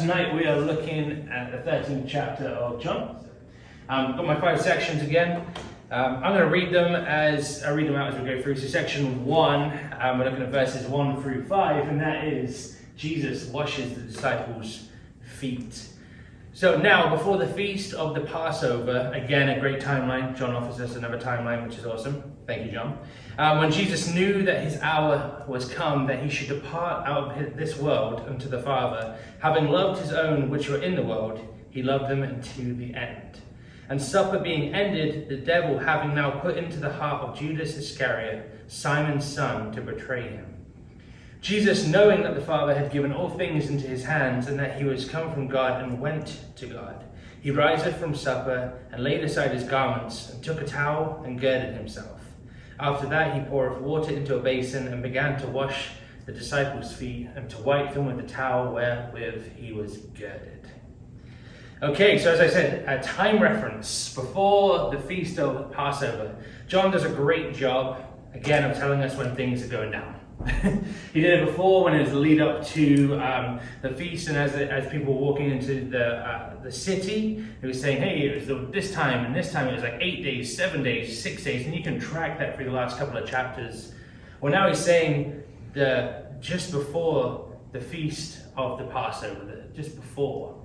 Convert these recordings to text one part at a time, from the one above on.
Tonight we are looking at the 13th chapter of John. Got my 5 sections again. I'm going to read them out as we go through. So section 1, we're looking at verses 1 through 5, and that is Jesus washes the disciples' feet. So now, before the feast of the Passover, again a great timeline. John offers us another timeline, which is awesome. Thank you, John. When Jesus knew that his hour was come, that he should depart out of this world unto the Father, having loved his own which were in the world, he loved them unto the end. And supper being ended, the devil having now put into the heart of Judas Iscariot, Simon's son, to betray him. Jesus, knowing that the Father had given all things into his hands, and that he was come from God and went to God, he riseth from supper, and laid aside his garments, and took a towel, and girded himself. After that he poureth water into a basin, and began to wash the disciples' feet, and to wipe them with the towel wherewith he was girded. Okay, so as I said, a time reference before the feast of Passover. John does a great job, again, of telling us when things are going down. He did it before when it was the lead up to the feast, and as people were walking into the city, he was saying, hey, it was this time, and this time it was like 8 days, 7 days, 6 days, and you can track that through the last couple of chapters. Well, now he's saying just before the feast of the Passover, just before.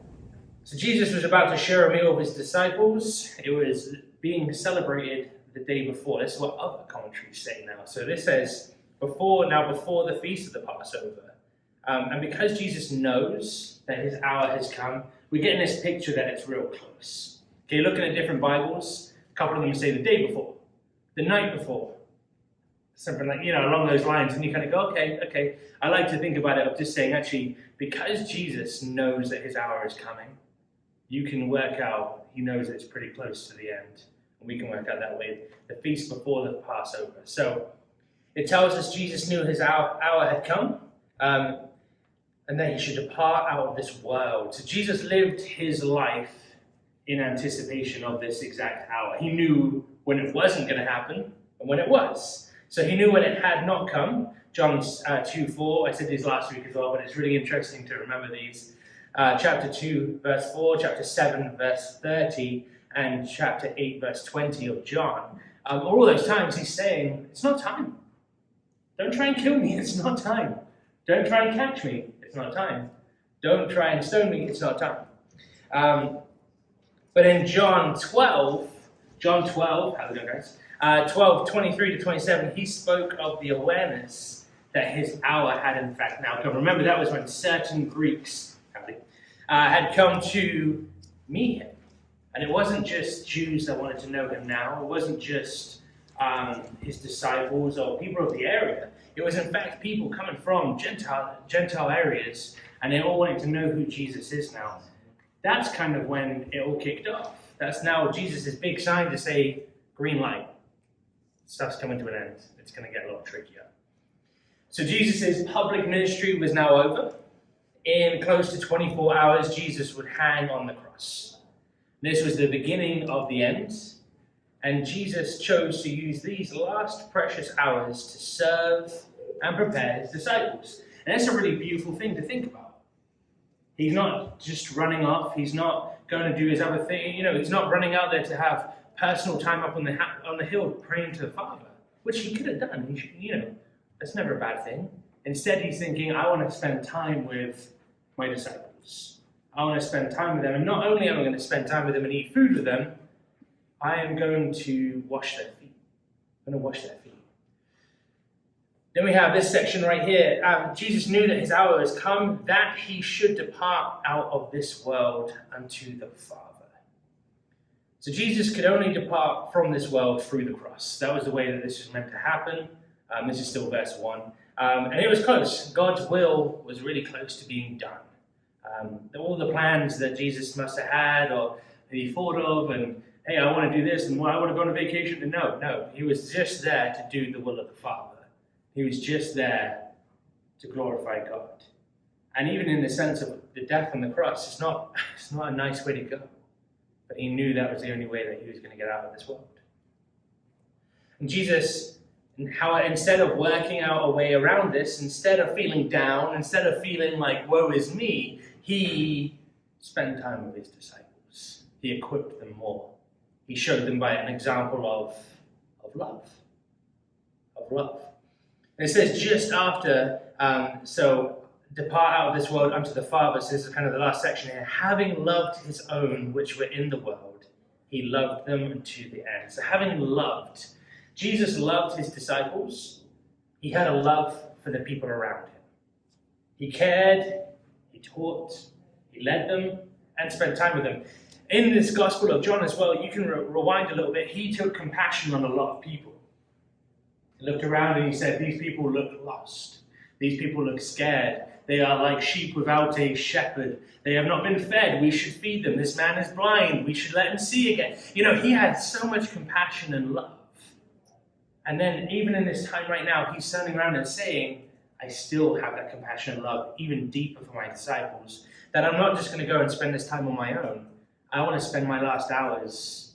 So Jesus was about to share a meal with his disciples. It was being celebrated the day before. This is what other commentaries say now. So this says, before the feast of the Passover. And because Jesus knows that his hour has come, we're getting this picture that it's real close. Okay, looking at different Bibles, a couple of them say the day before, the night before, something like, along those lines. And you kind of go, okay. I like to think about it of just saying, actually, because Jesus knows that his hour is coming, you can work out, he knows it's pretty close to the end. And we can work out that way, the feast before the Passover. So it tells us Jesus knew his hour had come, and that he should depart out of this world. So Jesus lived his life in anticipation of this exact hour. He knew when it wasn't going to happen and when it was. So he knew when it had not come. John 2:4, I said these last week as well, but it's really interesting to remember these. Chapter 2, verse 4, chapter 7, verse 30, and chapter 8, verse 20 of John. All those times he's saying, it's not time. Don't try and kill me, it's not time. Don't try and catch me, it's not time. Don't try and stone me, it's not time. But in John 12, how's it going, guys? 12:23 to 27, he spoke of the awareness that his hour had in fact now come. Remember, that was when certain Greeks had come to meet him. And it wasn't just Jews that wanted to know him now. It wasn't just his disciples or people of the area. It was in fact people coming from Gentile areas, and they all wanted to know who Jesus is now. That's kind of when it all kicked off. That's now Jesus' big sign to say, green light. Stuff's coming to an end. It's going to get a lot trickier. So Jesus' public ministry was now over. In close to 24 hours, Jesus would hang on the cross. This was the beginning of the end. And Jesus chose to use these last precious hours to serve and prepare his disciples. And that's a really beautiful thing to think about. He's not just running off. He's not going to do his other thing. He's not running out there to have personal time up on the hill praying to the Father, which he could have done. That's never a bad thing. Instead, he's thinking, I want to spend time with my disciples. I want to spend time with them. And not only am I going to spend time with them and eat food with them, I am going to wash their feet. I'm going to wash their feet. Then we have this section right here. Jesus knew that his hour has come, that he should depart out of this world unto the Father. So Jesus could only depart from this world through the cross. That was the way that this was meant to happen. This is still verse 1. And it was close. God's will was really close to being done. All the plans that Jesus must have had or that he thought of, and hey, I want to do this, and I want to go on a vacation. And no. He was just there to do the will of the Father. He was just there to glorify God. And even in the sense of the death on the cross, it's not a nice way to go. But he knew that was the only way that he was going to get out of this world. And Jesus, instead of working out a way around this, instead of feeling down, instead of feeling like, woe is me, He spent time with his disciples. He equipped them more. He showed them by an example of love. Of love. And it says just after, depart out of this world unto the Father. So this is kind of the last section here. Having loved his own which were in the world, he loved them to the end. So having loved, Jesus loved his disciples. He had a love for the people around him. He cared, he taught, he led them, and spent time with them. In this Gospel of John as well, you can rewind a little bit. He took compassion on a lot of people. He looked around and he said, these people look lost. These people look scared. They are like sheep without a shepherd. They have not been fed. We should feed them. This man is blind. We should let him see again. He had so much compassion and love. And then even in this time right now, he's turning around and saying, I still have that compassion and love even deeper for my disciples, that I'm not just going to go and spend this time on my own. I want to spend my last hours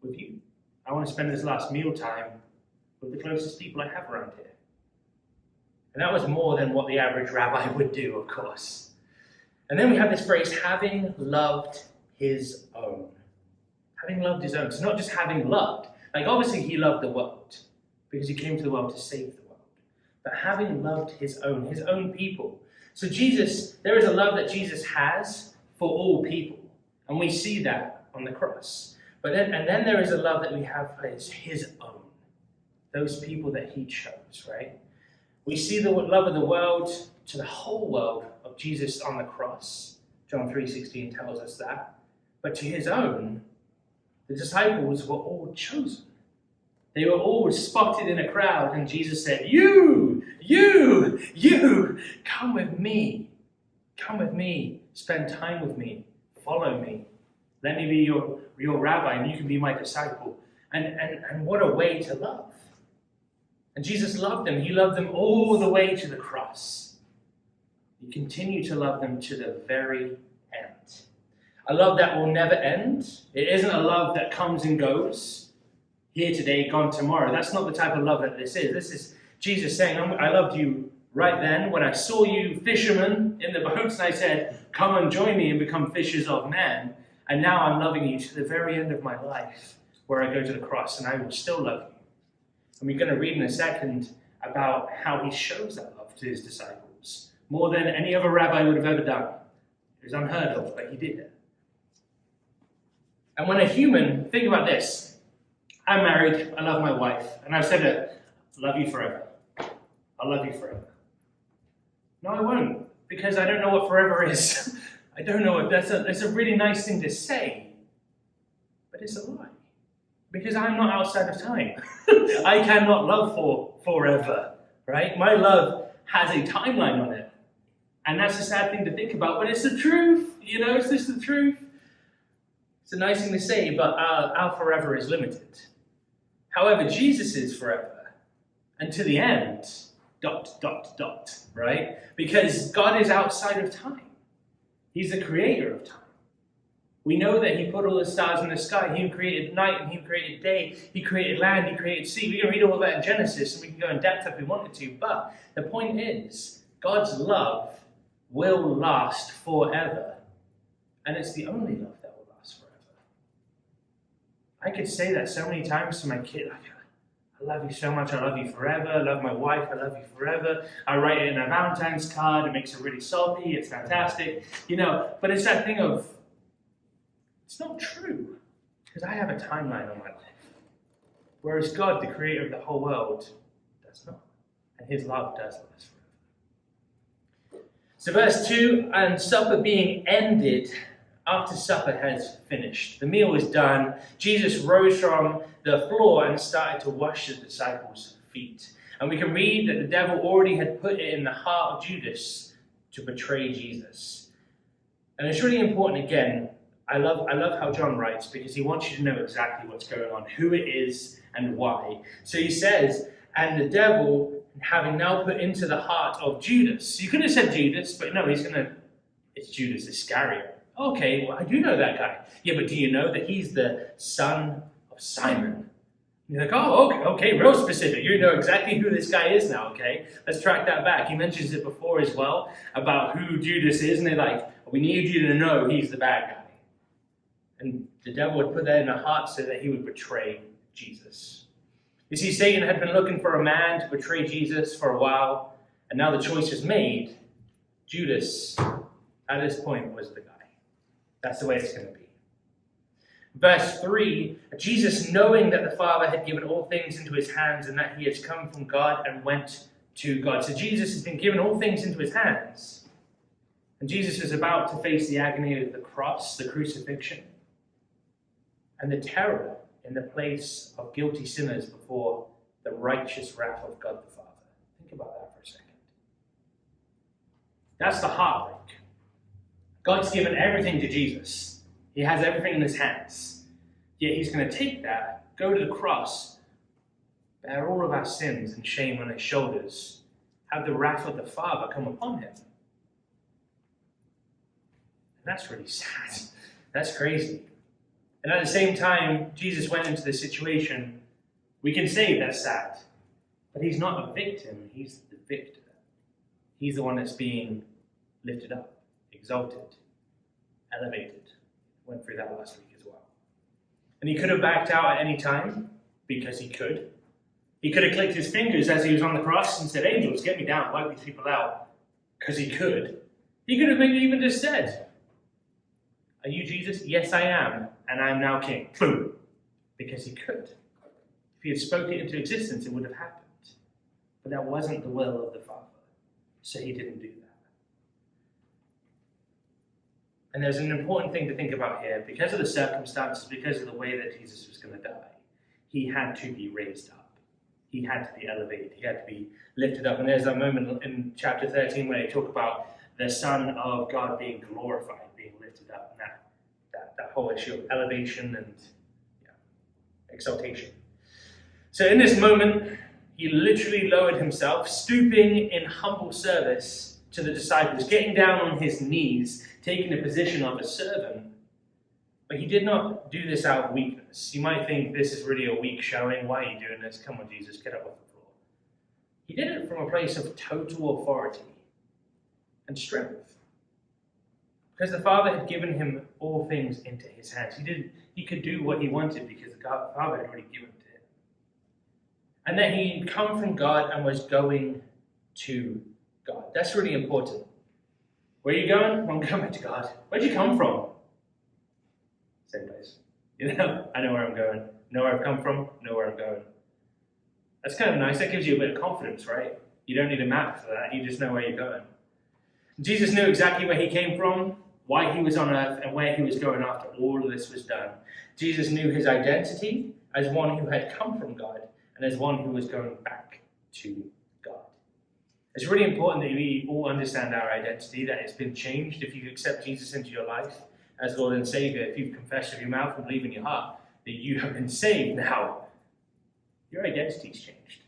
with you. I want to spend this last meal time with the closest people I have around here. And that was more than what the average rabbi would do, of course. And then we have this phrase, having loved his own. Having loved his own. So not just having loved. Like obviously he loved the world because he came to the world to save the world. But having loved his own people. So Jesus, there is a love that Jesus has for all people. And we see that on the cross. But then there is a love that we have for his own. Those people that he chose, right? We see the love of the world to the whole world of Jesus on the cross. John 3:16 tells us that. But to his own, the disciples were all chosen. They were all spotted in a crowd, and Jesus said, you, come with me. Come with me. Spend time with me. Follow me. Let me be your rabbi, and you can be my disciple. And what a way to love. And Jesus loved them. He loved them all the way to the cross. He continued to love them to the very end. A love that will never end. It isn't a love that comes and goes. Here today, gone tomorrow. That's not the type of love that this is. This is Jesus saying, I loved you right then when I saw you fishermen in the boats, and I said, come and join me and become fishers of men. And now I'm loving you to the very end of my life, where I go to the cross, and I will still love you. And we're going to read in a second about how he shows that love to his disciples, more than any other rabbi would have ever done. It was unheard of, but he did it. And when a human, think about this. I'm married, I love my wife, and I've said it, I love you forever. I love you forever. No, I won't, because I don't know what forever is. I don't know what that's a really nice thing to say, but it's a lie. Because I'm not outside of time. I cannot love for forever, right? My love has a timeline on it. And that's a sad thing to think about, but it's the truth. It's just the truth. It's a nice thing to say, but our forever is limited. However, Jesus is forever. And to the end, ... right? Because God is outside of time. He's the creator of time. We know that he put all the stars in the sky. He created night and he created day. He created land, he created sea. We can read all that in Genesis and we can go in depth if we wanted to. But the point is, God's love will last forever. And it's the only love that will last forever. I could say that so many times to my kid, like, I love you so much, I love you forever, I love my wife, I love you forever. I write it in a Valentine's card, it makes it really salty, it's fantastic. But it's that thing of, it's not true, because I have a timeline on my life. Whereas God, the creator of the whole world, does not. And his love does last forever. So verse 2, and supper being ended, after supper has finished. The meal is done. Jesus rose from the floor and started to wash the disciples' feet. And we can read that the devil already had put it in the heart of Judas to betray Jesus. And it's really important, again, I love how John writes, because he wants you to know exactly what's going on, who it is and why. So he says, and the devil, having now put into the heart of Judas. You could have said Judas, but no, it's Judas Iscariot. Okay, well, I do know that guy. Yeah, but do you know that he's the son of Simon? You're like, oh, okay, real specific. You know exactly who this guy is now, okay? Let's track that back. He mentions it before as well about who Judas is, and they're like, we need you to know he's the bad guy. And the devil would put that in their heart so that he would betray Jesus. You see, Satan had been looking for a man to betray Jesus for a while, and now the choice was made. Judas, at this point, was the guy. That's the way it's going to be. Verse 3, Jesus, knowing that the Father had given all things into his hands and that he has come from God and went to God. So Jesus has been given all things into his hands. And Jesus is about to face the agony of the cross, the crucifixion, and the terror in the place of guilty sinners before the righteous wrath of God the Father. Think about that for a second. That's the heartbreak. God's given everything to Jesus. He has everything in his hands. Yet he's going to take that, go to the cross, bear all of our sins and shame on his shoulders, have the wrath of the Father come upon him. And that's really sad. That's crazy. And at the same time, Jesus went into this situation. We can say that's sad. But he's not a victim. He's the victor. He's the one that's being lifted up, exalted, elevated. Went through that last week as well. And he could have backed out at any time, because he could. He could have clicked his fingers as he was on the cross and said, angels, get me down, wipe these people out, because he could. He could have maybe even just said, are you Jesus? Yes, I am, and I am now king. Boom. Because he could. If he had spoken it into existence, it would have happened. But that wasn't the will of the Father, so he didn't do that. And there's an important thing to think about here. Because of the circumstances, because of the way that Jesus was going to die, he had to be raised up. He had to be elevated. He had to be lifted up. And there's that moment in chapter 13 where they talk about the Son of God being glorified, being lifted up. And that whole issue of elevation and exaltation. So in this moment, he literally lowered himself, stooping in humble service to the disciples, getting down on his knees, taking the position of a servant. But he did not do this out of weakness. You might think this is really a weak showing. Why are you doing this? Come on, Jesus, get up off the floor. He did it from a place of total authority and strength. Because the Father had given him all things into his hands. He could do what he wanted because the Father had already given it to him. And that he'd come from God and was going to God. That's really important. Where are you going? Well, I'm going back to God. Where'd you come from? Same place. You know, I know where I'm going. Know where I've come from. Know where I'm going. That's kind of nice. That gives you a bit of confidence, right? You don't need a map for that. You just know where you're going. Jesus knew exactly where he came from, why he was on earth, and where he was going after all of this was done. Jesus knew his identity as one who had come from God and as one who was going back to God. It's really important that we all understand our identity, that it's been changed. If you accept Jesus into your life as Lord and Savior, if you've confessed with your mouth and believe in your heart that you have been saved now, your identity's changed.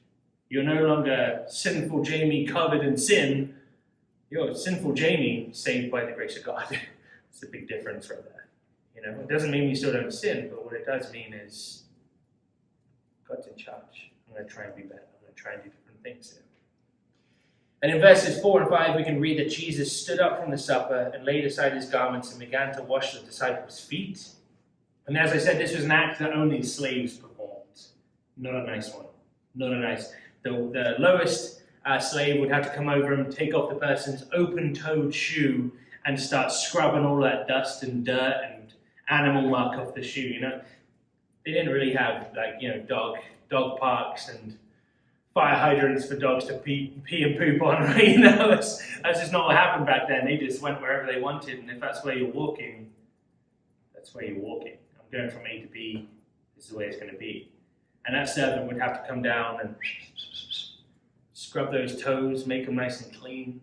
You're no longer sinful Jamie covered in sin. You're sinful Jamie saved by the grace of God. It's a big difference right there. You know, it doesn't mean you still don't sin, but what it does mean is God's in charge. I'm going to try and be better. I'm going to try and do different things here. And in verses 4 and 5, we can read that Jesus stood up from the supper and laid aside his garments and began to wash the disciples' feet. And as I said, this was an act that only slaves performed. Not a nice one. Not a nice. The lowest slave would have to come over and take off the person's open-toed shoe and start scrubbing all that dust and dirt and animal mark off the shoe. You know, they didn't really have dog parks and fire hydrants for dogs to pee and poop on, right? You know, that's just not what happened back then. They just went wherever they wanted, and if that's where you're walking, that's where you're walking. I'm going from A to B, this is the way it's going to be. And that servant would have to come down and scrub those toes, make them nice and clean.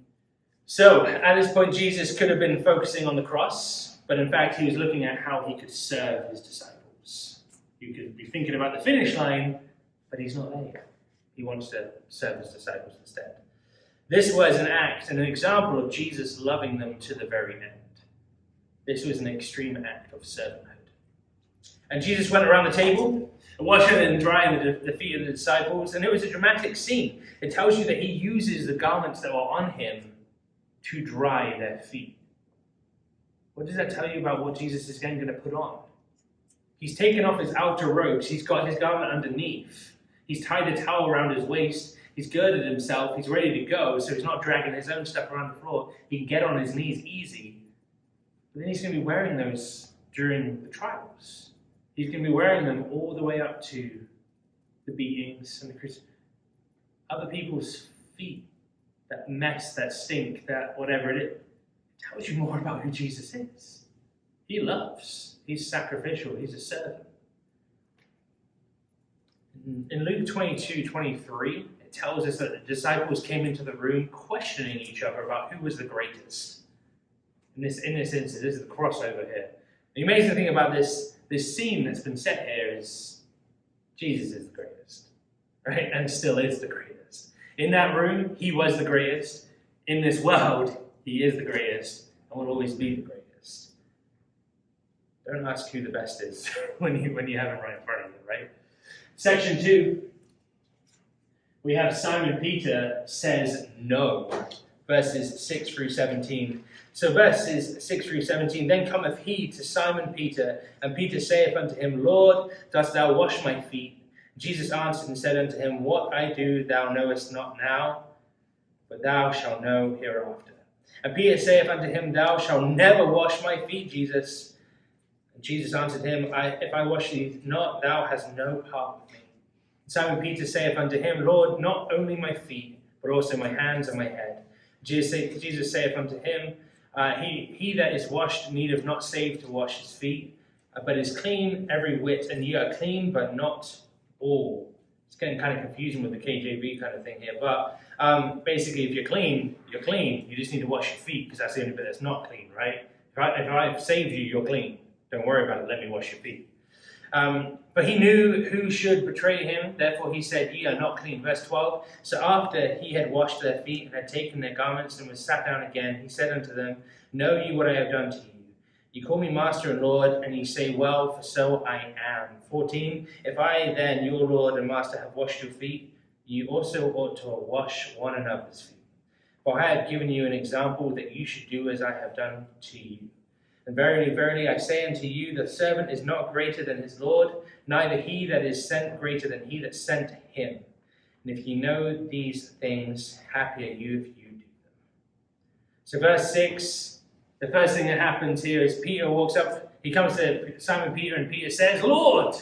So, at this point, Jesus could have been focusing on the cross, but in fact, he was looking at how he could serve his disciples. You could be thinking about the finish line, but he's not there. He wants to serve his disciples instead. This was an act, an example of Jesus loving them to the very end. This was an extreme act of servanthood. And Jesus went around the table, washing and drying the feet of the disciples. And it was a dramatic scene. It tells you that he uses the garments that were on him to dry their feet. What does that tell you about what Jesus is going to put on? He's taken off his outer robes. He's got his garment underneath. He's tied a towel around his waist. He's girded himself. He's ready to go, so he's not dragging his own stuff around the floor. He can get on his knees easy. But then he's going to be wearing those during the trials. He's going to be wearing them all the way up to the beatings and the other people's feet. That mess, that stink, that whatever it is. It tells you more about who Jesus is. He loves. He's sacrificial. He's a servant. In Luke 22:23, it tells us that the disciples came into the room questioning each other about who was the greatest. In this instance, this is the crossover here. The amazing thing about this scene that's been set here is Jesus is the greatest, right? And still is the greatest. In that room, he was the greatest. In this world, he is the greatest and will always be the greatest. Don't ask who the best is when you have him right in front of you, right? Section 2, we have Simon Peter says no, verses 6 through 17. So verses 6 through 17, then cometh he to Simon Peter, and Peter saith unto him, Lord, dost thou wash my feet? Jesus answered and said unto him, What I do thou knowest not now, but thou shalt know hereafter. And Peter saith unto him, Thou shalt never wash my feet, Jesus. And Jesus answered him, If I wash thee not, thou hast no part with me. And Simon Peter saith unto him, Lord, not only my feet, but also my hands and my head. Jesus saith unto him, He that is washed needeth not save to wash his feet, but is clean every whit, and ye are clean, but not all. It's getting kind of confusing with the KJV kind of thing here, but basically if you're clean, you're clean. You just need to wash your feet, because that's the only bit that's not clean, right? If I've saved you, you're clean. Don't worry about it, let me wash your feet. But he knew who should betray him, therefore he said, Ye are not clean. Verse 12, so after he had washed their feet and had taken their garments and was sat down again, he said unto them, Know ye what I have done to you? You call me Master and Lord, and ye say, Well, for so I am. 14, if I then, your Lord and Master, have washed your feet, ye also ought to wash one another's feet. For I have given you an example that you should do as I have done to you. And verily, verily, I say unto you, the servant is not greater than his Lord, neither he that is sent greater than he that sent him. And if ye know these things, happy are you if you do them. So verse 6, the first thing that happens here is Peter walks up, he comes to Simon Peter, and Peter says, Lord!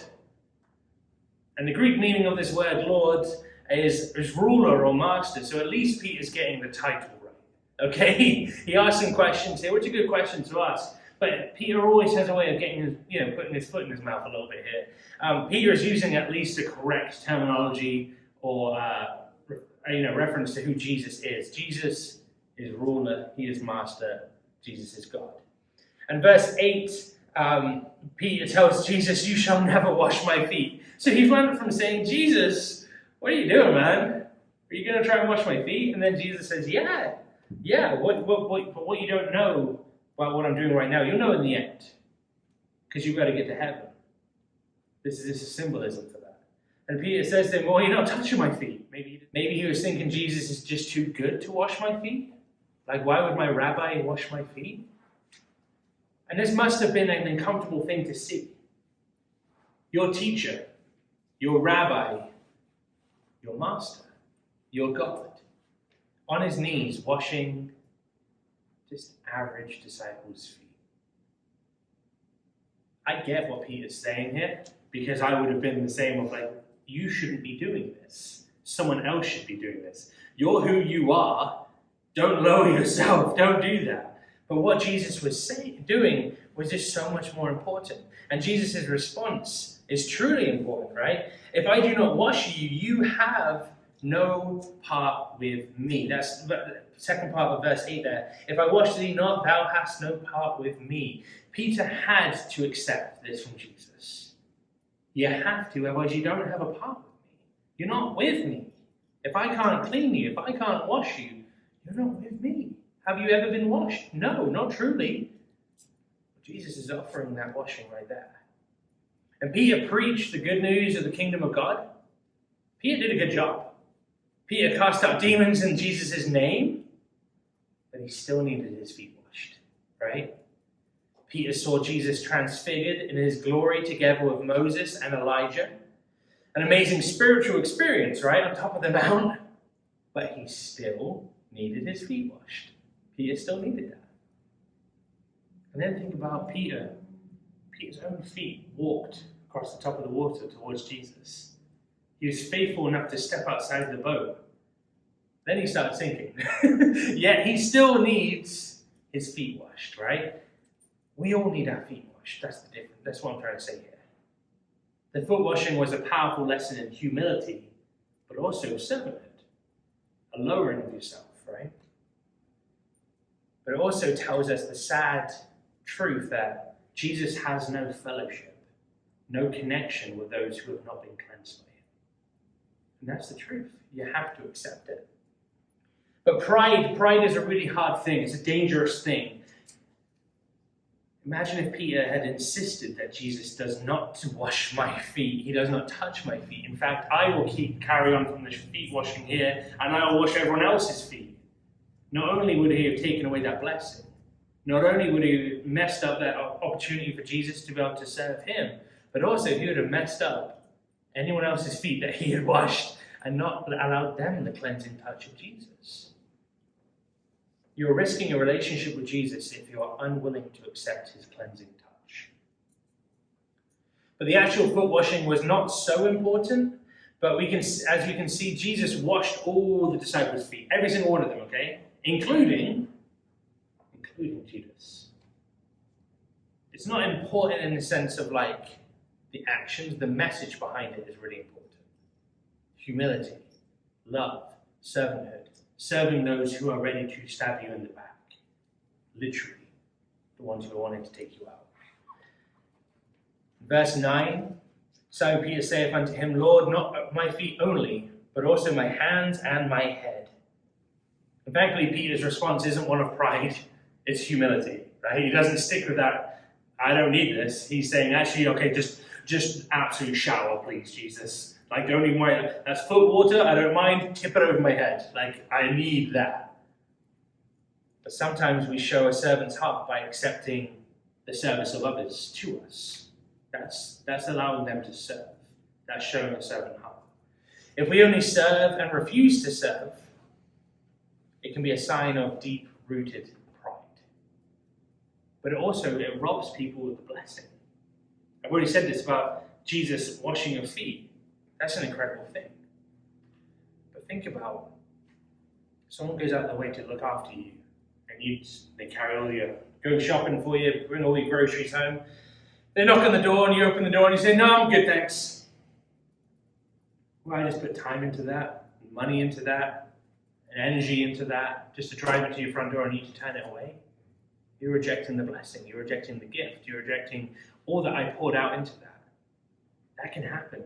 And the Greek meaning of this word, Lord, is ruler or master, so at least Peter's getting the title right. Okay? He asks some questions here, which are good questions to ask. But Peter always has a way of getting, putting his foot in his mouth a little bit here. Peter is using at least the correct terminology or, reference to who Jesus is. Jesus is ruler. He is master. Jesus is God. And verse 8, Peter tells Jesus, You shall never wash my feet. So he went from saying, Jesus, what are you doing, man? Are you going to try and wash my feet? And then Jesus says, Yeah. But what you don't know about what I'm doing right now, you'll know in the end, because you've got to get to heaven. This is symbolism for that. And Peter says to him, Well, you're not touching my feet. Maybe he was thinking Jesus is just too good to wash my feet. Like, why would my rabbi wash my feet? And this must have been an uncomfortable thing to see. Your teacher, your rabbi, your master, your God, on his knees washing just average disciples' feet. I get what Peter's saying here, because I would have been the same of like, you shouldn't be doing this. Someone else should be doing this. You're who you are. Don't lower yourself. Don't do that. But what Jesus was doing was just so much more important. And Jesus' response is truly important, right? If I do not wash you, you have no part with me. That's the second part of verse 8 there. If I wash thee not, thou hast no part with me. Peter had to accept this from Jesus. You have to, otherwise you don't have a part with me. You're not with me. If I can't clean you, if I can't wash you, you're not with me. Have you ever been washed? No, not truly. Jesus is offering that washing right there. And Peter preached the good news of the kingdom of God. Peter did a good job. Peter cast out demons in Jesus' name, but he still needed his feet washed, right? Peter saw Jesus transfigured in his glory together with Moses and Elijah. An amazing spiritual experience, right, on top of the mount. But he still needed his feet washed. Peter still needed that. And then think about Peter. Peter's own feet walked across the top of the water towards Jesus. He was faithful enough to step outside the boat. Then he started sinking. Yet he still needs his feet washed, right? We all need our feet washed. That's the difference. That's what I'm trying to say here. The foot washing was a powerful lesson in humility, but also servanthood. A lowering of yourself, right? But it also tells us the sad truth that Jesus has no fellowship, no connection with those who have not been cleansed by him. And that's the truth. You have to accept it. But pride is a really hard thing. It's a dangerous thing. Imagine if Peter had insisted that Jesus does not wash my feet. He does not touch my feet. In fact, I will carry on from the feet washing here, and I will wash everyone else's feet. Not only would he have taken away that blessing, not only would he have messed up that opportunity for Jesus to be able to serve him, but also he would have messed up anyone else's feet that he had washed and not allowed them the cleansing touch of Jesus. You're risking a relationship with Jesus if you are unwilling to accept his cleansing touch. But the actual foot washing was not so important, but as we can see, Jesus washed all the disciples' feet, every single one of them, okay? Including Judas. It's not important in the sense of like the actions, the message behind it is really important. Humility, love, servanthood. Serving those who are ready to stab you in the back. Literally, the ones who are wanting to take you out. Verse 9, Simon Peter saith unto him, Lord, not my feet only, but also my hands and my head. And thankfully, Peter's response isn't one of pride, it's humility, right? He doesn't stick with that, I don't need this. He's saying, actually, okay, just absolute shower, please, Jesus. Like, don't even worry. That's foot water. I don't mind. Tip it over my head. Like, I need that. But sometimes we show a servant's heart by accepting the service of others to us. That's allowing them to serve. That's showing a servant heart. If we only serve and refuse to serve, it can be a sign of deep-rooted pride. But it robs people of the blessing. I've already said this about Jesus washing your feet. That's an incredible thing. But think about someone goes out of their way to look after you, and they carry all your, go shopping for you, bring all your groceries home. They knock on the door, and you open the door, and you say, "No, I'm good, thanks." Well, I just put time into that, money into that, and energy into that, just to drive it to your front door, and you to turn it away. You're rejecting the blessing. You're rejecting the gift. You're rejecting all that I poured out into that. That can happen.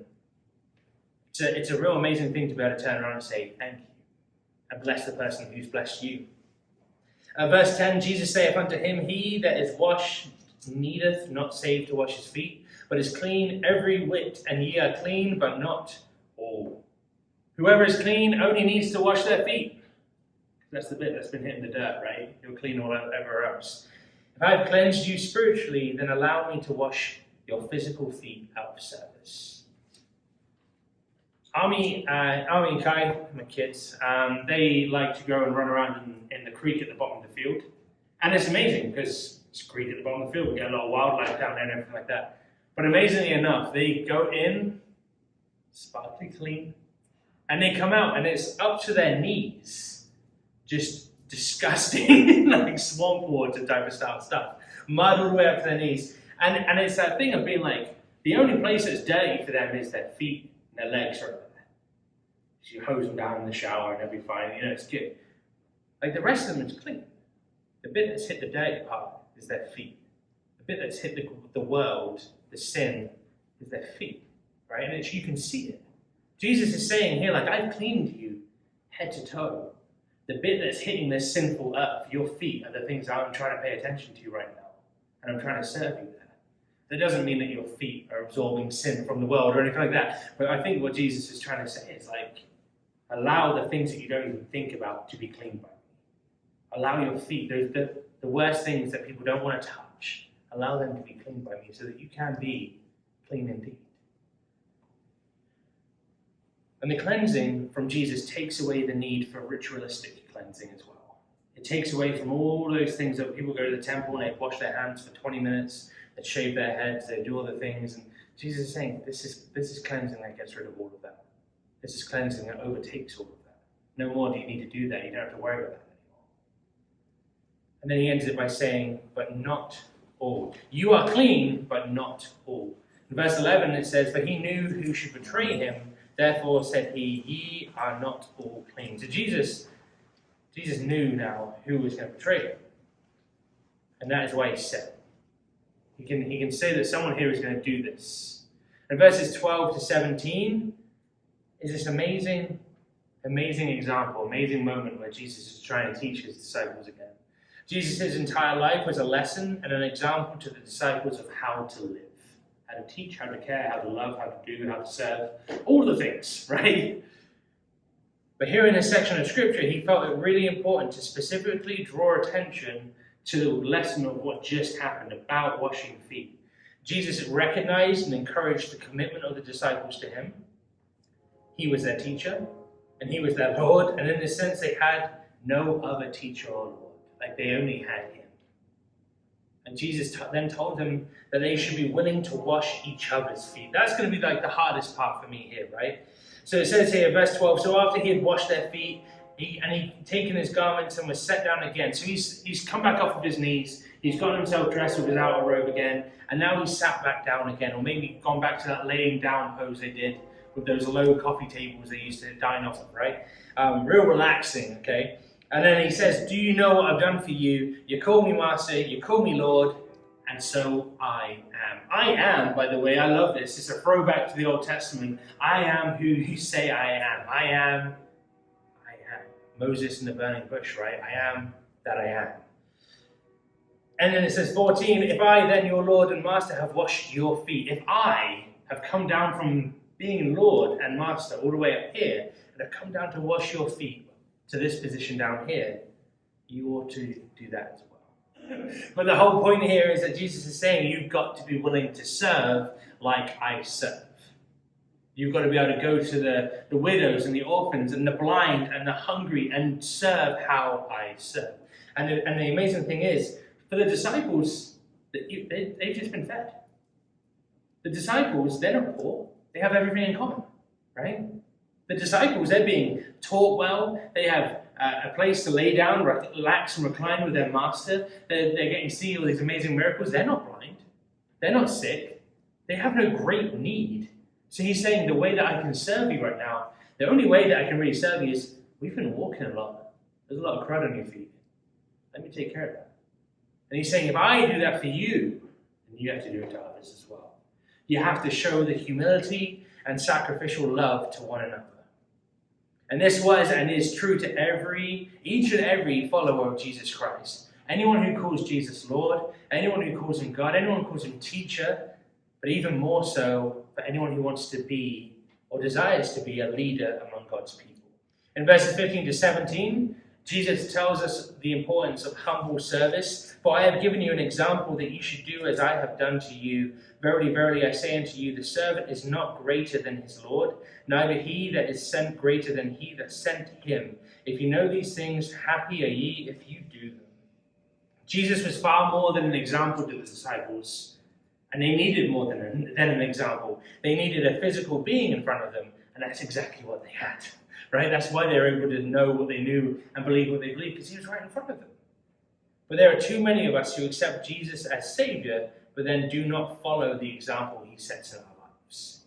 It's a real amazing thing to be able to turn around and say, thank you, and bless the person who's blessed you. Verse 10, Jesus saith unto him, He that is washed needeth not save to wash his feet, but is clean every whit, and ye are clean, but not all. Whoever is clean only needs to wash their feet. That's the bit that's been hitting the dirt, right? You're clean all over else. If I have cleansed you spiritually, then allow me to wash your physical feet out of service. Army and Kai, my kids, they like to go and run around in the creek at the bottom of the field. And it's amazing because it's a creek at the bottom of the field. We get a lot of wildlife down there and everything like that. But amazingly enough, they go in, sparkly clean, and they come out and it's up to their knees. Just disgusting, like swamp water type of style stuff. Mud all the way up to their knees. And it's that thing of being like, the only place that's dirty for them is their feet. Their legs are over there. So you hose them down in the shower and they'll be fine. You know, it's good. Like the rest of them is clean. The bit that's hit the dirty part is their feet. The bit that's hit the world, the sin, is their feet. Right? And you can see it. Jesus is saying here, like, I've cleaned you head to toe. The bit that's hitting this sinful earth, your feet, are the things I'm trying to pay attention to right now. And I'm trying to serve you there. That doesn't mean that your feet are absorbing sin from the world or anything like that. But I think what Jesus is trying to say is like, allow the things that you don't even think about to be cleaned by me. Allow your feet, the worst things that people don't want to touch, allow them to be cleaned by me so that you can be clean indeed. And the cleansing from Jesus takes away the need for ritualistic cleansing as well. It takes away from all those things that people go to the temple and they wash their hands for 20 minutes, they shave their heads, they do all the things. And Jesus is saying, this is cleansing that gets rid of all of that. This is cleansing that overtakes all of that. No more do you need to do that. You don't have to worry about that anymore. And then he ends it by saying, but not all. You are clean, but not all. In verse 11 it says, for he knew who should betray him, therefore said he, ye are not all clean. So Jesus knew now who was going to betray him. And that is why he said, he can say that someone here is going to do this. And verses 12 to 17 is this amazing example, amazing moment where Jesus is trying to teach his disciples again. Jesus' entire life was a lesson and an example to the disciples of how to live. How to teach, how to care, how to love, how to do, how to serve. All the things, right? But here in this section of scripture, he felt it really important to specifically draw attention to the lesson of what just happened about washing feet. Jesus recognized and encouraged the commitment of the disciples to him. He was their teacher, and he was their Lord, and in this sense, they had no other teacher or Lord. Like they only had him. And Jesus then told them that they should be willing to wash each other's feet. That's going to be like the hardest part for me here, right? So it says here, verse 12, so after he had washed their feet, he'd taken his garments and was set down again. So he's come back off of his knees, he's gotten himself dressed with his outer robe again, and now he's sat back down again, or maybe gone back to that laying down pose they did with those low coffee tables they used to dine off of, right? Real relaxing, okay? And then he says, do you know what I've done for you? You call me Master, you call me Lord, and so I am. I am, by the way, I love this. It's a throwback to the Old Testament. I am who you say I am. I am. Moses in the burning bush, right? I am that I am. And then it says 14, if I then, your Lord and Master, have washed your feet, if I have come down from being Lord and Master all the way up here, and have come down to wash your feet to this position down here, you ought to do that as well. But the whole point here is that Jesus is saying you've got to be willing to serve like I serve. You've got to be able to go to the widows and the orphans and the blind and the hungry and serve how I serve. And the amazing thing is, for the disciples, they've just been fed. The disciples, they're not poor. They have everything in common, right? The disciples, they're being taught well. They have a place to lay down, relax and recline with their master. They're getting to see all these amazing miracles. They're not blind. They're not sick. They have no great need. So he's saying the way that I can serve you right now, the only way that I can really serve you is we've been walking a lot. There's a lot of crud on your feet. Let me take care of that. And he's saying if I do that for you, then you have to do it to others as well. You have to show the humility and sacrificial love to one another. And this was and is true to each and every follower of Jesus Christ. Anyone who calls Jesus Lord, anyone who calls him God, anyone who calls him teacher, but even more so for anyone who wants to be or desires to be a leader among God's people. In verses 15 to 17, Jesus tells us the importance of humble service. For I have given you an example that you should do as I have done to you. Verily, verily, I say unto you, the servant is not greater than his Lord, neither he that is sent greater than he that sent him. If you know these things, happy are ye if you do them. Jesus was far more than an example to the disciples. And they needed more than an example. They needed a physical being in front of them, and that's exactly what they had, right? That's why they were able to know what they knew and believe what they believed, because he was right in front of them. But there are too many of us who accept Jesus as Savior, but then do not follow the example he sets in our lives.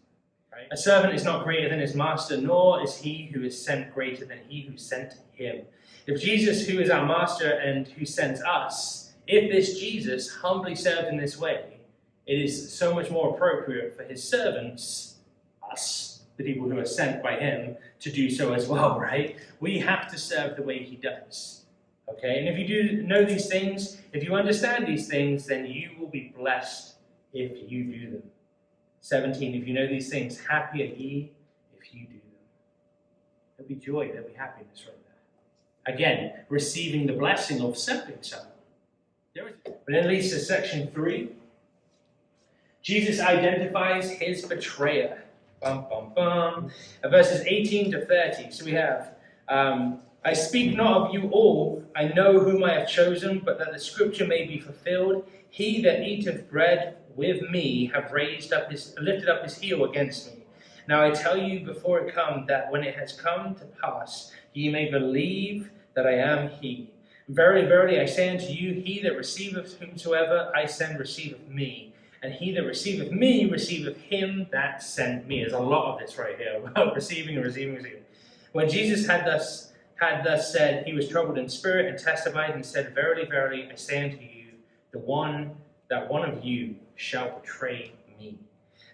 Right? A servant is not greater than his master, nor is he who is sent greater than he who sent him. If Jesus, who is our master and who sends us, if this Jesus humbly served in this way, it is so much more appropriate for his servants, us, the people who are sent by him, to do so as well, right? We have to serve the way he does. Okay? And if you do know these things, if you understand these things, then you will be blessed if you do them. 17, if you know these things, happy are ye if you do them. There'll be joy, there'll be happiness right there. Again, receiving the blessing of serving someone. But then leads to section 3. Jesus identifies his betrayer. Bum, bum, bum. Verses 18 to 30. So we have, I speak not of you all, I know whom I have chosen, but that the scripture may be fulfilled. He that eateth bread with me have lifted up his heel against me. Now I tell you before it come, that when it has come to pass, ye may believe that I am he. Verily, verily, I say unto you, he that receiveth whomsoever I send receiveth me. And he that receiveth me receiveth him that sent me. There's a lot of this right here about receiving and receiving. When Jesus had thus said, he was troubled in spirit and testified and said, Verily, verily, I say unto you, that one of you shall betray me.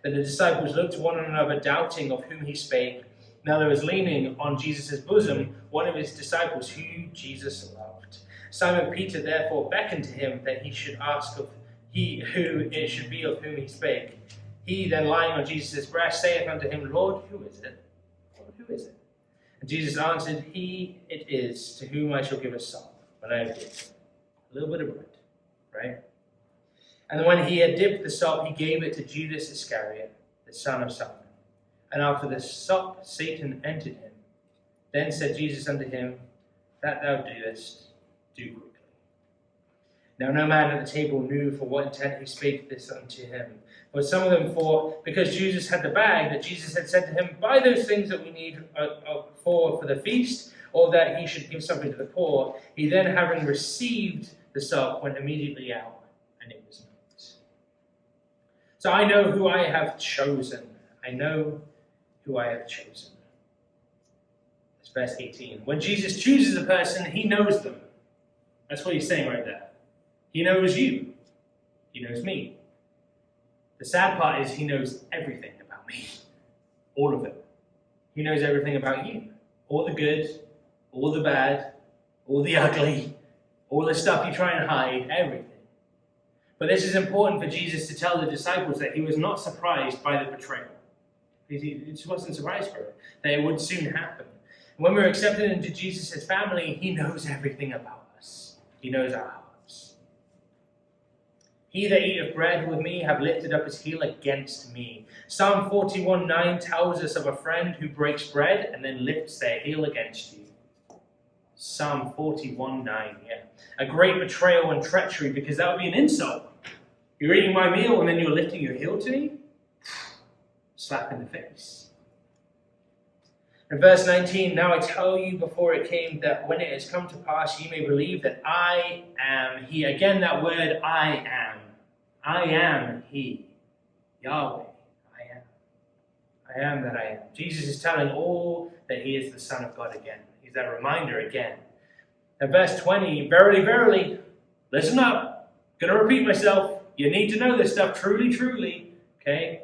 Then the disciples looked to one another, doubting of whom he spake. Now there was leaning on Jesus' bosom one of his disciples, who Jesus loved. Simon Peter therefore beckoned to him that he should ask of he who it should be of whom he spake. He then lying on Jesus' breast saith unto him, Lord, who is it? Lord, who is it? And Jesus answered, He it is to whom I shall give a sop when I have dipped a little bit of bread, right? And when he had dipped the sop, he gave it to Judas Iscariot, the son of Simon. And after the sop, Satan entered him. Then said Jesus unto him, That thou doest, do quickly. Now no man at the table knew for what intent he spake this unto him. But some of them thought, because Jesus had the bag, that Jesus had said to him, Buy those things that we need for the feast, or that he should give something to the poor. He then, having received the sop, went immediately out, and it was night. So I know who I have chosen. I know who I have chosen. It's verse 18. When Jesus chooses a person, he knows them. That's what he's saying right there. He knows you. He knows me. The sad part is he knows everything about me. All of it. He knows everything about you. All the good, all the bad, all the ugly, all the stuff you try and hide, everything. But this is important for Jesus to tell the disciples that he was not surprised by the betrayal. He just wasn't surprised for it, that it would soon happen. And when we're accepted into Jesus' family, he knows everything about us. He knows our hearts. He that eateth bread with me have lifted up his heel against me. Psalm 41:9 tells us of a friend who breaks bread and then lifts their heel against you. Psalm 41:9, yeah. A great betrayal and treachery, because that would be an insult. You're eating my meal and then you're lifting your heel to me? Slap in the face. In verse 19, now I tell you before it came, that when it has come to pass, ye may believe that I am he. Again, that word, I am. I am he. Yahweh, I am. I am that I am. Jesus is telling all that he is the Son of God again. He's that reminder again. In verse 20, verily, verily, listen up. I'm going to repeat myself. You need to know this stuff truly, truly. Okay?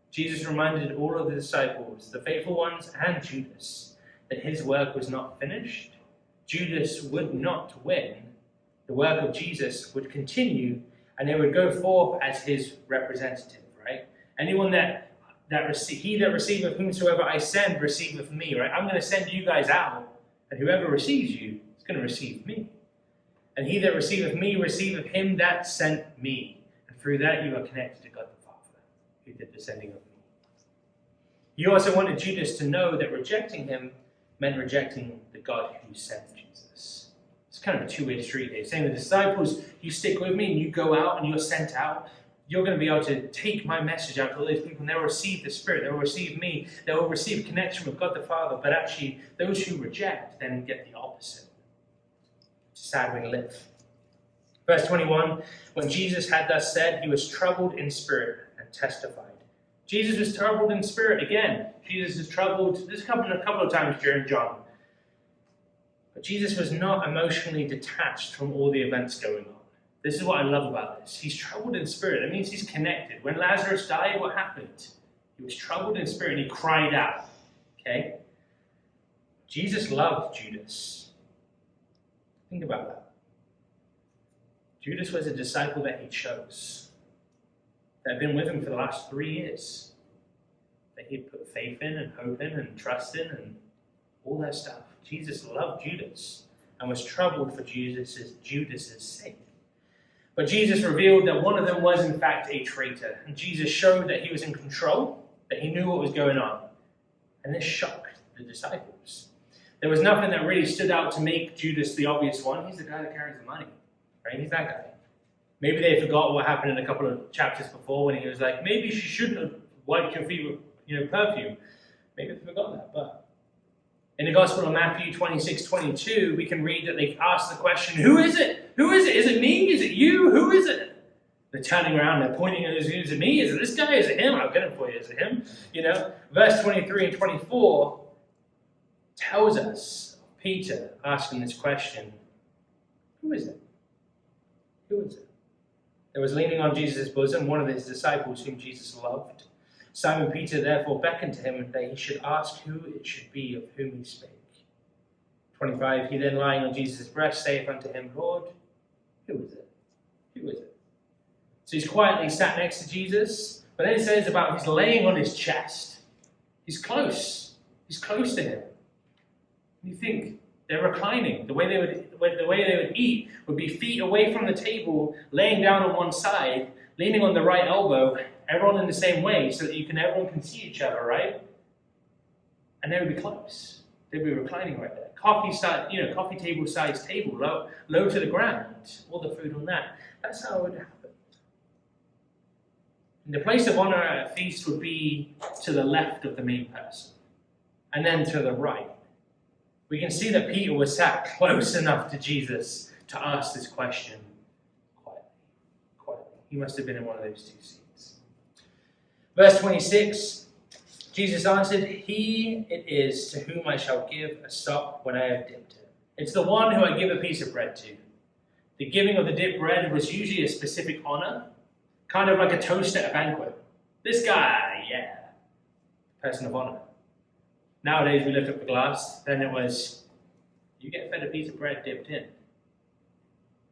Jesus reminded all of the disciples, the faithful ones and Judas, that his work was not finished. Judas would not win. The work of Jesus would continue, and they would go forth as his representative, right? Anyone he that receiveth whomsoever I send receiveth me, right? I'm going to send you guys out, and whoever receives you is going to receive me. And he that receiveth me receiveth him that sent me. And through that you are connected to God the Father, who did the sending of me. He also wanted Judas to know that rejecting him meant rejecting the God who sent Jesus. It's kind of a two-way street here. Saying the disciples, you stick with me and you go out and you're sent out, you're going to be able to take my message out to all these people and they'll receive the Spirit, they'll receive me, they'll receive connection with God the Father. But actually, those who reject then get the opposite. It's a sad way to live. Verse 21, when Jesus had thus said, he was troubled in spirit and testified. Jesus was troubled in spirit again. Jesus is troubled. This happened a couple of times during John. But Jesus was not emotionally detached from all the events going on. This is what I love about this. He's troubled in spirit. It means he's connected. When Lazarus died, what happened? He was troubled in spirit and he cried out. Okay? Jesus loved Judas. Think about that. Judas was a disciple that he chose. that have been with him for the last 3 years, that he'd put faith in and hope in and trust in and all that stuff. Jesus loved Judas and was troubled for Judas's sake. But Jesus revealed that one of them was in fact a traitor. And Jesus showed that he was in control, that he knew what was going on. And this shocked the disciples. There was nothing that really stood out to make Judas the obvious one. He's the guy that carries the money, right? He's that guy. Maybe they forgot what happened in a couple of chapters before when he was like, maybe she shouldn't have wiped your feet with perfume. Maybe they forgot that, but in the Gospel of Matthew 26:22, we can read that they asked the question, who is it? Who is it? Is it me? Is it you? Who is it? They're turning around, they're pointing at us, is it me? Is it this guy? Is it him? I'll get it for you. Is it him? Verse 23 and 24 tells us Peter asking this question, who is it? Who is it? There was leaning on Jesus' bosom one of his disciples whom Jesus loved. Simon Peter therefore beckoned to him that he should ask who it should be of whom he spake. 25, he then lying on Jesus' breast saith unto him, Lord, who is it? Who is it? So he's quietly sat next to Jesus, but then it says about he's laying on his chest. He's close. He's close to him. And you think, they're reclining. The way they would eat would be feet away from the table, laying down on one side, leaning on the right elbow, everyone in the same way, so that everyone can see each other, right? And they would be close. They'd be reclining right there. Coffee table size table, low to the ground. All the food on that. That's how it would happen. And the place of honor at a feast would be to the left of the main person, and then to the right. We can see that Peter was sat close enough to Jesus to ask this question quietly. He must have been in one of those two seats. Verse 26, Jesus answered, He it is to whom I shall give a sop when I have dipped it. It's the one who I give a piece of bread to. The giving of the dipped bread was usually a specific honor, kind of like a toast at a banquet. This guy, yeah, person of honor. Nowadays, we lift up the glass, then it was, you get fed a piece of bread dipped in.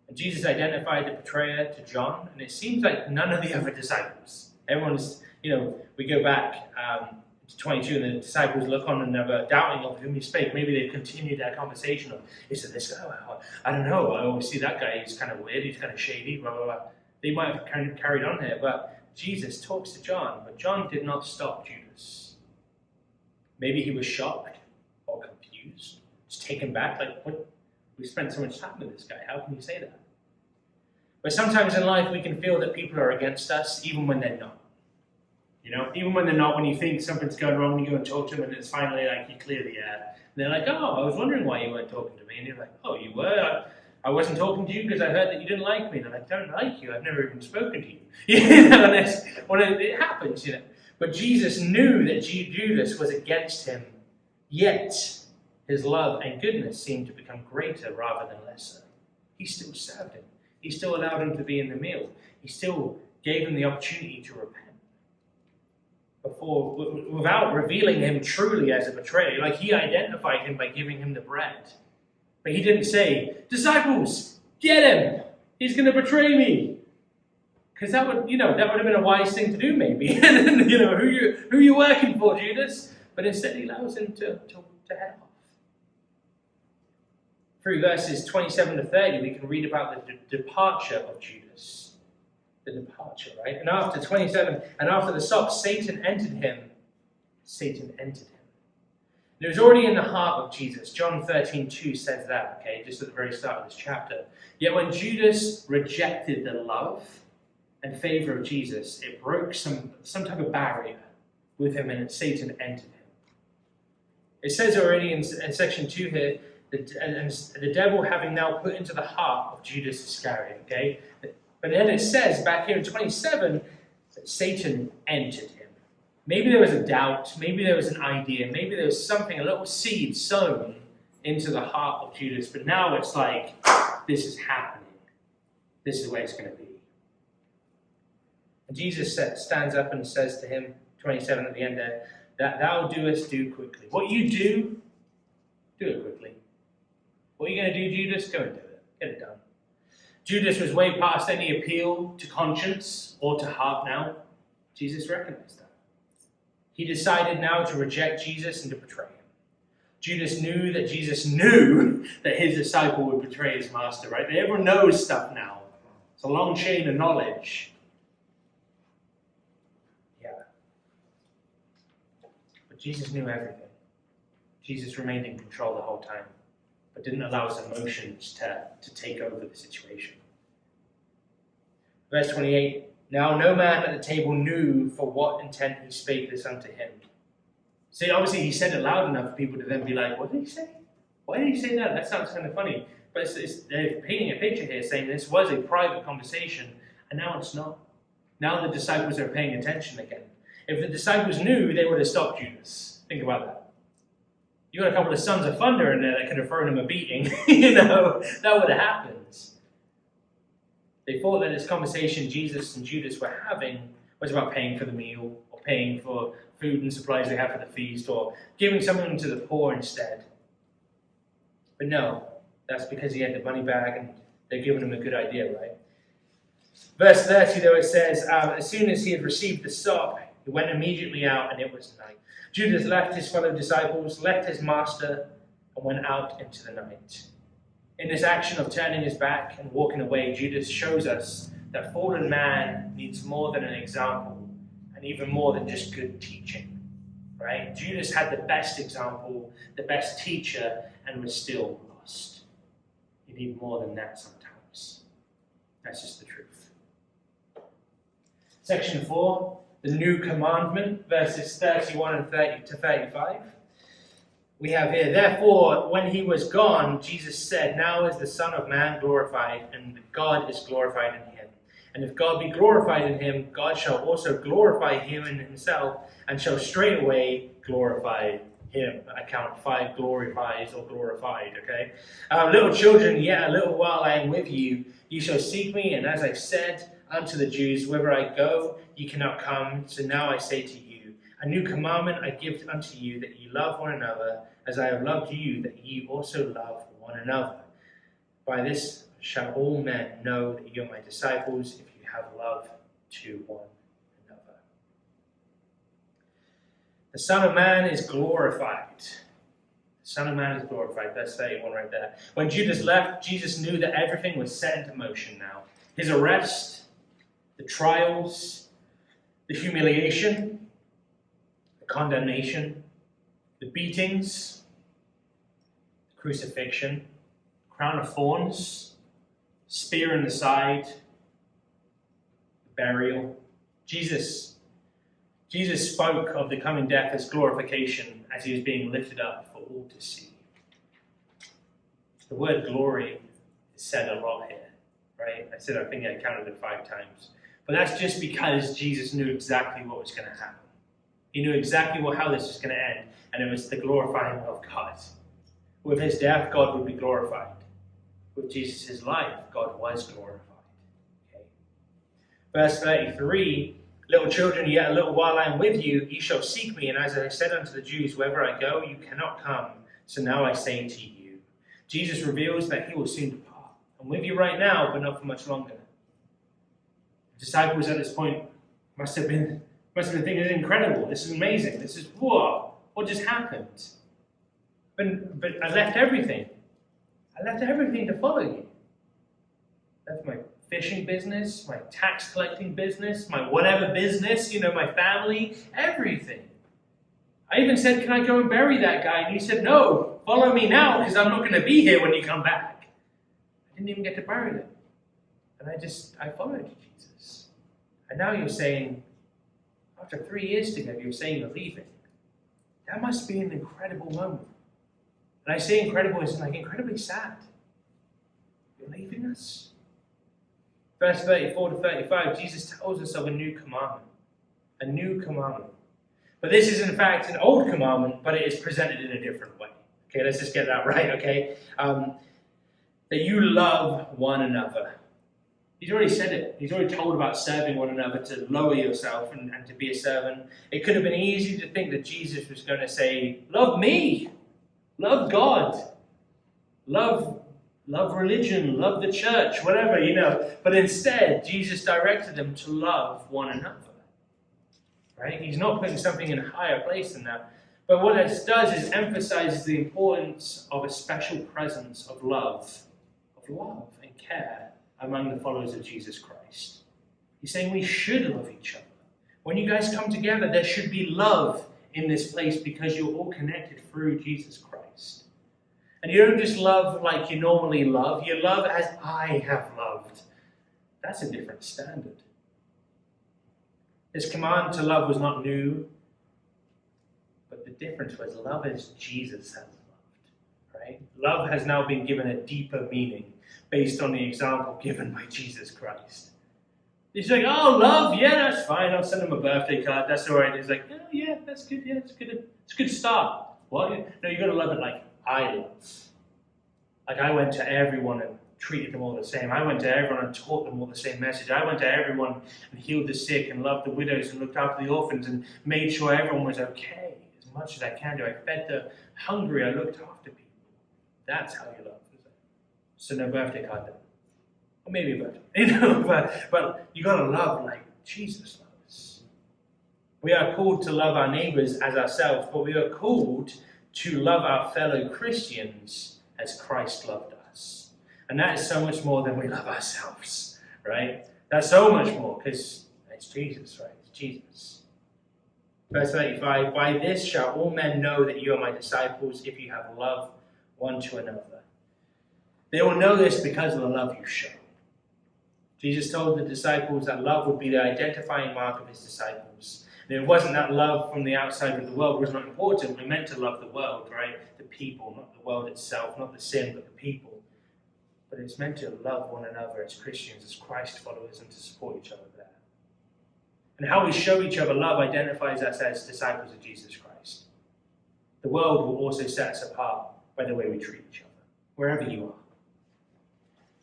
And Jesus identified the betrayer to John, and it seems like none of the other disciples. Everyone's, we go back to 22, and the disciples look on another, doubting of whom he spake. Maybe they've continued that conversation of, is it this guy? I don't know. I always see that guy. He's kind of weird. He's kind of shady, blah, blah, blah. They might have kind of carried on here, but Jesus talks to John, but John did not stop Judas. Maybe he was shocked or confused, just taken back, like, what? We spent so much time with this guy. How can you say that? But sometimes in life, we can feel that people are against us, even when they're not. Even when they're not, when you think something's going wrong, you go and talk to them, and it's finally like you clear the air. And they're like, oh, I was wondering why you weren't talking to me. And you're like, oh, you were? I wasn't talking to you because I heard that you didn't like me. And I don't like you. I've never even spoken to you. And it happens, But Jesus knew that Judas was against him, yet his love and goodness seemed to become greater rather than lesser. He still served him. He still allowed him to be in the meal. He still gave him the opportunity to repent. Without revealing him truly as a betrayer, like he identified him by giving him the bread. But he didn't say, disciples, get him! He's going to betray me! Because that would have been a wise thing to do, maybe. Who you working for, Judas? But instead, he allows him to head off. Through verses 27 to 30, we can read about the departure of Judas. The departure, right? And after 27, and after the sop, Satan entered him. And it was already in the heart of Jesus. John 13:2 says that, okay, just at the very start of this chapter. Yet when Judas rejected the love and favor of Jesus, it broke some type of barrier with him, and Satan entered him. It says already in section 2 here, and the devil having now put into the heart of Judas Iscariot, okay? But then it says back here in 27 that Satan entered him. Maybe there was a doubt, maybe there was an idea, maybe there was something, a little seed sown into the heart of Judas, but now it's like, this is happening. This is the way it's going to be. And Jesus stands up and says to him, 27 at the end there, that thou doest do quickly. What you do it quickly. What are you going to do, Judas? Go and do it. Get it done. Judas was way past any appeal to conscience or to heart now. Jesus recognized that. He decided now to reject Jesus and to betray him. Judas knew that Jesus knew that his disciple would betray his master, right? Everyone knows stuff now. It's a long chain of knowledge. Yeah. But Jesus knew everything. Jesus remained in control the whole time, but didn't allow his emotions to take over the situation. Verse 28, now no man at the table knew for what intent he spake this unto him. See, obviously he said it loud enough for people to then be like, what did he say? Why did he say that? That sounds kind of funny. But they're painting a picture here saying this was a private conversation, and now it's not. Now the disciples are paying attention again. If the disciples knew, they would have stopped Judas. Think about that. You got a couple of sons of thunder in there that could have thrown him a beating. That would have happened. They thought that this conversation Jesus and Judas were having was about paying for the meal, or paying for food and supplies they have for the feast, or giving something to the poor instead. But no, that's because he had the money bag and they're giving him a good idea, right? Verse 30, though, it says, as soon as he had received the sop, he went immediately out, and it was night. Judas left his fellow disciples, left his master, and went out into the night. In this action of turning his back and walking away, Judas shows us that fallen man needs more than an example, and even more than just good teaching, right? Judas had the best example, the best teacher, and was still lost. You need more than that sometimes. That's just the truth. Section 4, the new commandment, verses 31 and 30 to 35. We have here, therefore, when he was gone, Jesus said, now is the Son of Man glorified, and God is glorified in him. And if God be glorified in him, God shall also glorify him in himself, and shall straightway glorify him. I count 5 glorifies or glorified, okay? Little children, yet a little while I am with you. You shall seek me, and as I said unto the Jews, whither I go, ye cannot come. So now I say to you, a new commandment I give unto you, that ye love one another, as I have loved you, that ye also love one another. By this shall all men know that ye are my disciples, if you have love to one another. The Son of Man is glorified. The Son of Man is glorified. Verse 31 right there. When Judas left, Jesus knew that everything was set into motion now. His arrest, the trials, the humiliation, the condemnation, the beatings, the crucifixion, crown of thorns, spear in the side, the burial. Jesus spoke of the coming death as glorification as he was being lifted up for all to see. The word glory is said a lot here, right? I think I counted it 5 times. But that's just because Jesus knew exactly what was going to happen. He knew exactly how this was going to end, and it was the glorifying of God. With his death, God would be glorified. With Jesus' life, God was glorified. Okay. Verse 33, little children, yet a little while I am with you, ye shall seek me, and as I said unto the Jews, wherever I go, you cannot come. So now I say to you. Jesus reveals that he will soon depart. I'm with you right now, but not for much longer. The disciples at this point must have been thinking, this is incredible, this is amazing, this is, whoa, what just happened? But I left everything. I left everything to follow you. I left my fishing business, my tax collecting business, my whatever business, my family, everything. I even said, can I go and bury that guy? And you said, no, follow me now, because I'm not going to be here when you come back. I didn't even get to bury them. And I followed you, Jesus. And now you're saying, after 3 years together, you're saying you're leaving. That must be an incredible moment. And I say incredible as like incredibly sad. You're leaving us? Verse 34 to 35, Jesus tells us of a new commandment. A new commandment. But this is in fact an old commandment, but it is presented in a different way. Okay, let's just get that right, okay? That you love one another. He's already said it. He's already told about serving one another, to lower yourself and to be a servant. It could have been easy to think that Jesus was going to say, love me, love God, love love religion, love the church, whatever, But instead, Jesus directed them to love one another. Right? He's not putting something in a higher place than that. But what it does is emphasizes the importance of a special presence of love and care among the followers of Jesus Christ. He's saying we should love each other. When you guys come together, there should be love in this place because you're all connected through Jesus Christ. And you don't just love like you normally love. You love as I have loved. That's a different standard. This command to love was not new, but the difference was love as Jesus has loved. Right? Love has now been given a deeper meaning based on the example given by Jesus Christ. He's like, oh, love, yeah, that's fine. I'll send him a birthday card. That's all right. He's like, oh, yeah, that's good. Yeah, it's good. It's a good start. What? No, you got to love it like I love. Like I went to everyone and treated them all the same. I went to everyone and taught them all the same message. I went to everyone and healed the sick and loved the widows and looked after the orphans and made sure everyone was okay as much as I can do. I fed the hungry. I looked after people. That's how you love. So no birthday card then. Or maybe a birthday. But you got to love like Jesus loves. We are called to love our neighbors as ourselves, but we are called to love our fellow Christians as Christ loved us. And that is so much more than we love ourselves, right? That's so much more because it's Jesus, right? It's Jesus. Verse 35, by this shall all men know that you are my disciples if you have love one to another. They will know this because of the love you show. Jesus told the disciples that love would be the identifying mark of his disciples. And it wasn't that love from the outside of the world was not important. We're meant to love the world, right? The people, not the world itself, not the sin, but the people. But it's meant to love one another as Christians, as Christ followers, and to support each other there. And how we show each other love identifies us as disciples of Jesus Christ. The world will also set us apart by the way we treat each other, wherever you are.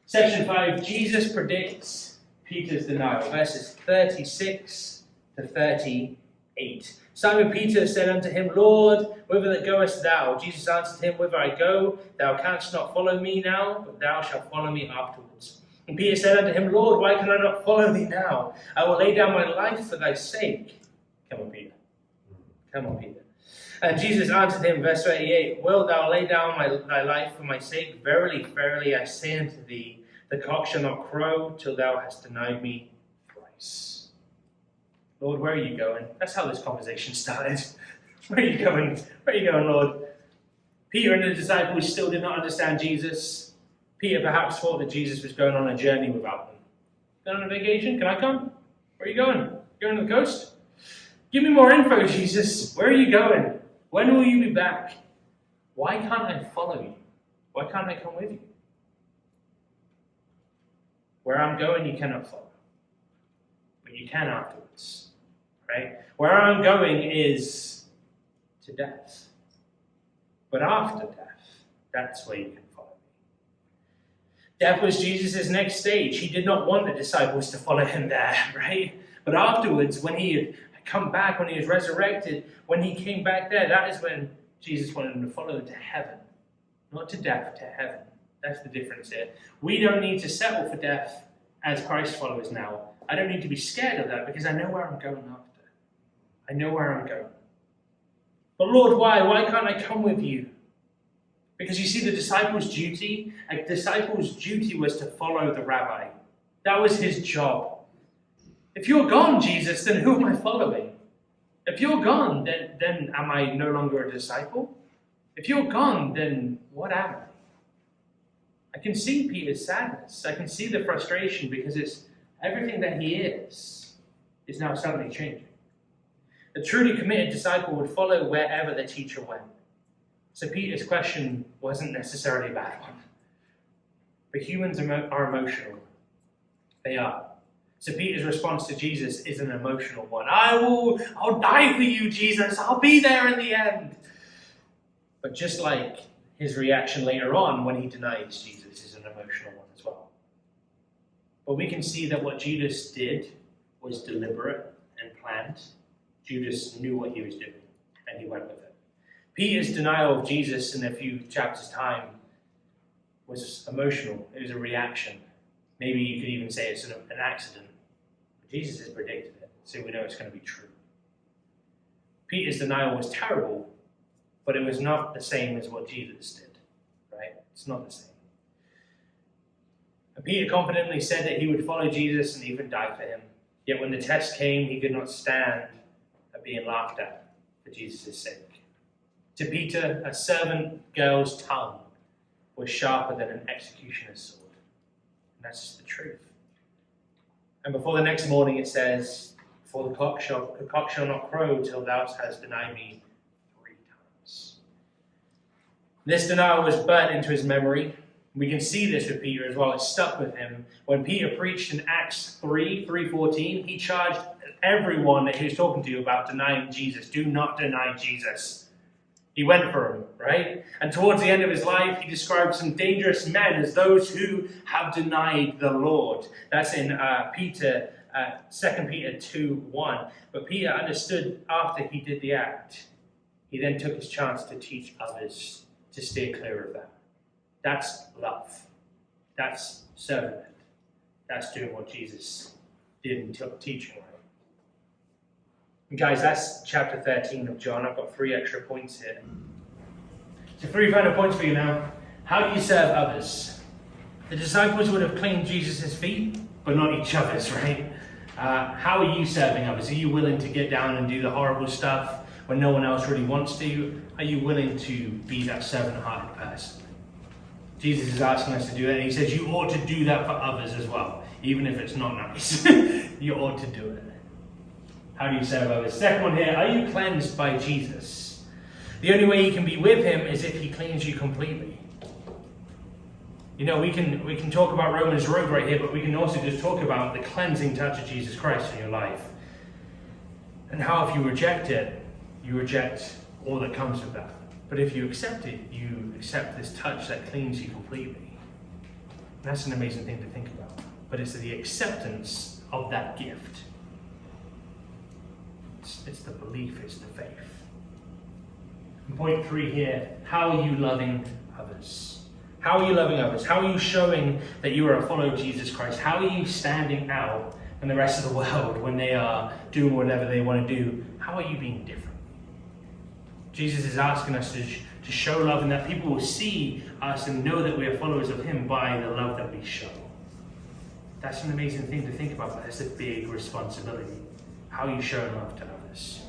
Section 5, Jesus predicts Peter's denial, verses 36 to 38. Simon Peter said unto him, Lord, whither goest thou? Jesus answered him, Whither I go, thou canst not follow me now, but thou shalt follow me afterwards. And Peter said unto him, Lord, why can I not follow thee now? I will lay down my life for thy sake. Come on, Peter. Come on, Peter. And Jesus answered him, verse 38, Wilt thou lay down thy life for my sake? Verily, verily, I say unto thee, the cock shall not crow till thou hast denied me thrice. Lord, where are you going? That's how this conversation started. Where are you going? Where are you going, Lord? Peter and the disciples still did not understand Jesus. Peter perhaps thought that Jesus was going on a journey without them. Going on a vacation? Can I come? Where are you going? Going to the coast? Give me more info, Jesus. Where are you going? When will you be back? Why can't I follow you? Why can't I come with you? Where I'm going, you cannot follow. But you can afterwards. Right? Where I'm going is to death. But after death, that's where you can follow me. Death was Jesus' next stage. He did not want the disciples to follow him there, right? But afterwards, when he had come back, when he was resurrected, when he came back there, that is when Jesus wanted them to follow him to heaven. Not to death, to heaven. That's the difference here. We don't need to settle for death as Christ followers now. I don't need to be scared of that because I know where I'm going after. I know where I'm going. But Lord, why? Why can't I come with you? Because you see, the disciples' duty, a disciple's duty was to follow the rabbi. That was his job. If you're gone, Jesus, then who am I following? If you're gone, then am I no longer a disciple? If you're gone, then what am I? I can see Peter's sadness. I can see the frustration because it's everything that he is now suddenly changing. A truly committed disciple would follow wherever the teacher went. So Peter's question wasn't necessarily a bad one. But humans are emotional. They are. So Peter's response to Jesus is an emotional one. I'll die for you, Jesus. I'll be there in the end. But just like his reaction later on when he denies Jesus is an emotional one as well. But we can see that what Judas did was deliberate and planned. Judas knew what he was doing, and he went with it. Peter's denial of Jesus in a few chapters' time was emotional. It was a reaction. Maybe you could even say it's an accident. But Jesus has predicted it, so we know it's going to be true. Peter's denial was terrible, but it was not the same as what Jesus did, right? It's not the same. And Peter confidently said that he would follow Jesus and even die for him. Yet when the test came, he could not stand at being laughed at for Jesus' sake. To Peter, a servant girl's tongue was sharper than an executioner's sword. And that's just the truth. And before the next morning it says, "For the cock shall not crow till thou hast denied me 3 times." This denial was burnt into his memory. We can see this with Peter as well. It stuck with him. When Peter preached in Acts 3:14, he charged everyone that he was talking to about denying Jesus. Do not deny Jesus. He went for him, right? And towards the end of his life, he described some dangerous men as those who have denied the Lord. That's in 2 Peter 2:1. But Peter understood after he did the act. He then took his chance to teach others to steer clear of that. That's love. That's servanthood. That's doing what Jesus did and took teaching, right? And guys, that's chapter 13 of John. I've got 3 extra points here. So 3 final points for you now. How do you serve others? The disciples would have cleaned Jesus' feet, but not each other's, right? How are you serving others? Are you willing to get down and do the horrible stuff when no one else really wants to? Are you willing to be that servant-hearted person? Jesus is asking us to do that, and he says you ought to do that for others as well, even if it's not nice. You ought to do it. How do you serve others? Second one here, are you cleansed by Jesus? The only way you can be with him is if he cleans you completely. You know, we can talk about Romans Road right here, but we can also just talk about the cleansing touch of Jesus Christ in your life. And how if you reject it, you reject all that comes with that. But if you accept it, you accept this touch that cleans you completely. And that's an amazing thing to think about. But it's the acceptance of that gift. It's the belief, it's the faith. And point 3 here, how are you loving others? How are you loving others? How are you showing that you are a follower of Jesus Christ? How are you standing out in the rest of the world when they are doing whatever they want to do? How are you being different? Jesus is asking us to show love, and that people will see us and know that we are followers of him by the love that we show. That's an amazing thing to think about, but it's a big responsibility. How are you showing love to others?